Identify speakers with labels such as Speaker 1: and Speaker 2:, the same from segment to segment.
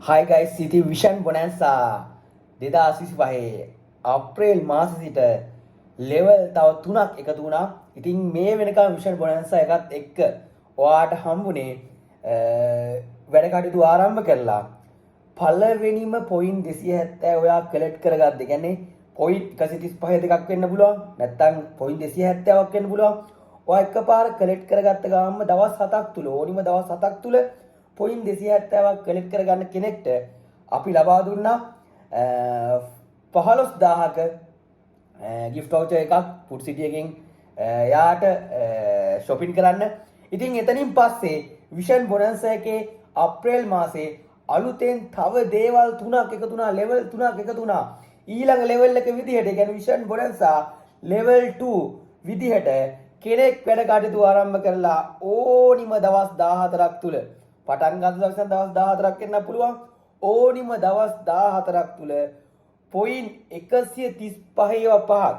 Speaker 1: Hi guys, City Vision Bonanza 2025 අප්‍රේල් මාස සිට level තව 3ක් එකතු වුණා. ඉතින් මේ වෙනකම් Vision Bonanza එකත් එක්ක ඔයාට හම්බුනේ වැඩ කටයුතු ආරම්භ කරලා පළවෙනිම පොයින්ට් 270 ඔයා කලෙක්ට් කරගත්ත. ඒ කියන්නේ පොයින්ට් 135 දෙකක් වෙන්න පුළුවන්. නැත්නම් පොයින්ට් 270ක් වෙන්න පුළුවන්. ඔයා එකපාර කලෙක්ට් කරගත්ත ගාම දවස් 7ක් තුල ඕනිම දවස් 7ක් තුල පොයින්ට් 270ක් කලෙක්ට් කරගන්න කෙනෙක්ට අපි ලබා දුන්නා 15000ක gift voucher එකක් Food City එකෙන් යාට shopping කරන්න. ඉතින් එතනින් පස්සේ Vision Bonanza එකේ අප්‍රේල් මාසේ අලුතෙන් තව දේවල් 3ක් එකතු වුණා, level 3ක් එකතු වුණා. ඊළඟ level එක විදිහට, ඒ කියන්නේ Vision Bonanza level 2 විදිහට කෙනෙක් වැඩ කටයුතු ආරම්භ කරලා ඕනිම දවස් 14ක් තුල පටන් ගන්න දවස් 14ක් වෙන්න පුළුවන්. ඕනිම දවස් 14ක් තුල පොයින්ට් 135ව 5ක්.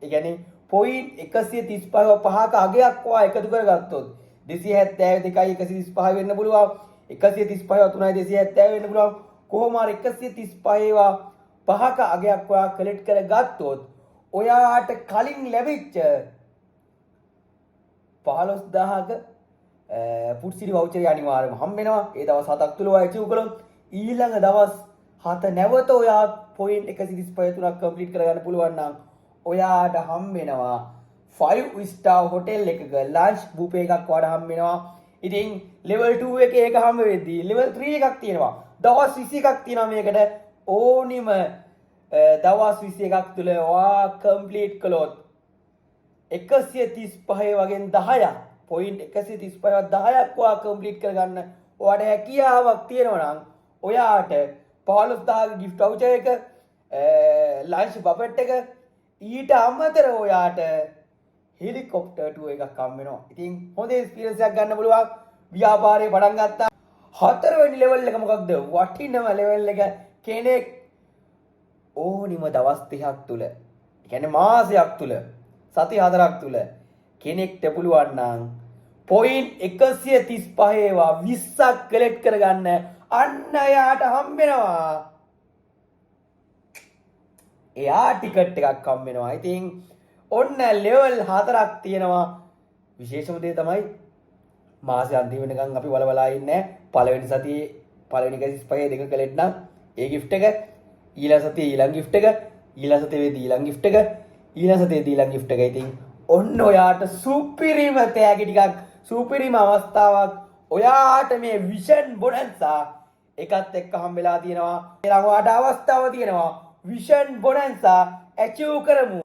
Speaker 1: ඒ කියන්නේ පොයින්ට් 135ව 5ක අගයක් වා එකතු කරගත්තොත් 272යි 135 වෙන්න පුළුවන්. 135ව 3යි 270 වෙන්න පුළුවන්. කොහොම හරි 135ව 5ක අගයක් වා කලෙක්ට් කරගත්තොත් ඔයාට කලින් ලැබිච්ච 15000ක Food City voucher එක අනිවාර්යයෙන්ම හම්බ වෙනවා. ඒ දවස් 7ක් තුල ඔයා achieve කළොත් ඊළඟ දවස් 7 නැවත ඔයා point 135 තුනක් complete කරගන්න පුළුවන් නම් ඔයාට හම්බ වෙනවා 5 star hotel එකක lunch buffet එකක් වඩා හම්බ වෙනවා. ඉතින් level 2 එකේ ඒක හම්බ වෙද්දී level 3 එකක් තියෙනවා. දවස් 21ක් තියෙනවා මේකට. ඕනිම දවස් 21ක් තුල ඔයා complete කළොත් 135 වගේ 10ක් පොයින්ට් 135ව 10ක් වා කම්ප්ලීට් කරගන්න ඔයාට හැකියාවක් තියෙනවා නම් ඔයාට 15000 gift voucher එක lunch buffet එක ඊට අමතරව ඔයාට හෙලිකොප්ටර් ටුවර් එකක් හම් වෙනවා. ඉතින් හොඳ එක්ස්පීරියන්ස් එකක් ගන්න පුළුවන්. ව්‍යාපාරේ පටන් ගත්තා. හතරවෙනි ලෙවල් එක මොකක්ද? වටිනම ලෙවල් එක කෙනෙක් ඕනිම දවස් 30ක් තුල, ඒ කියන්නේ මාසයක් තුල, සති 4ක් තුල කෙනෙක්ට පුළුවන් නම් පොයින්ට් 135 20ක් කලෙක්ට් කරගන්න අන්න එයාට හම්බ වෙනවා. එයා ටිකට් එකක් හම්බ වෙනවා. ඉතින් ඔන්න ලෙවල් 4ක් තියෙනවා. විශේෂම දේ තමයි මාසෙ අන්තිම වෙනකන් අපි වලවලා ඉන්නේ. පළවෙනි සතියේ පළවෙනි 135 දෙක කලෙක්ට් නම් ඒ gift එක, ඊළඟ සතියේ ඊළඟ gift එක, ඊළඟ සතියේ ඊළඟ gift එක, ඊළඟ සතියේ ඊළඟ gift එක. ඉතින් ඔන්න ඔයාට සුපිරිම තෑගි ටිකක්, සුපිරිම අවස්ථාවක් ඔයාට මේ Vision Bonanza එකත් එක්ක හම්බෙලා තියෙනවා. ඊළඟ ඔයාට අවස්ථාව තියෙනවා Vision Bonanza achieve කරමු.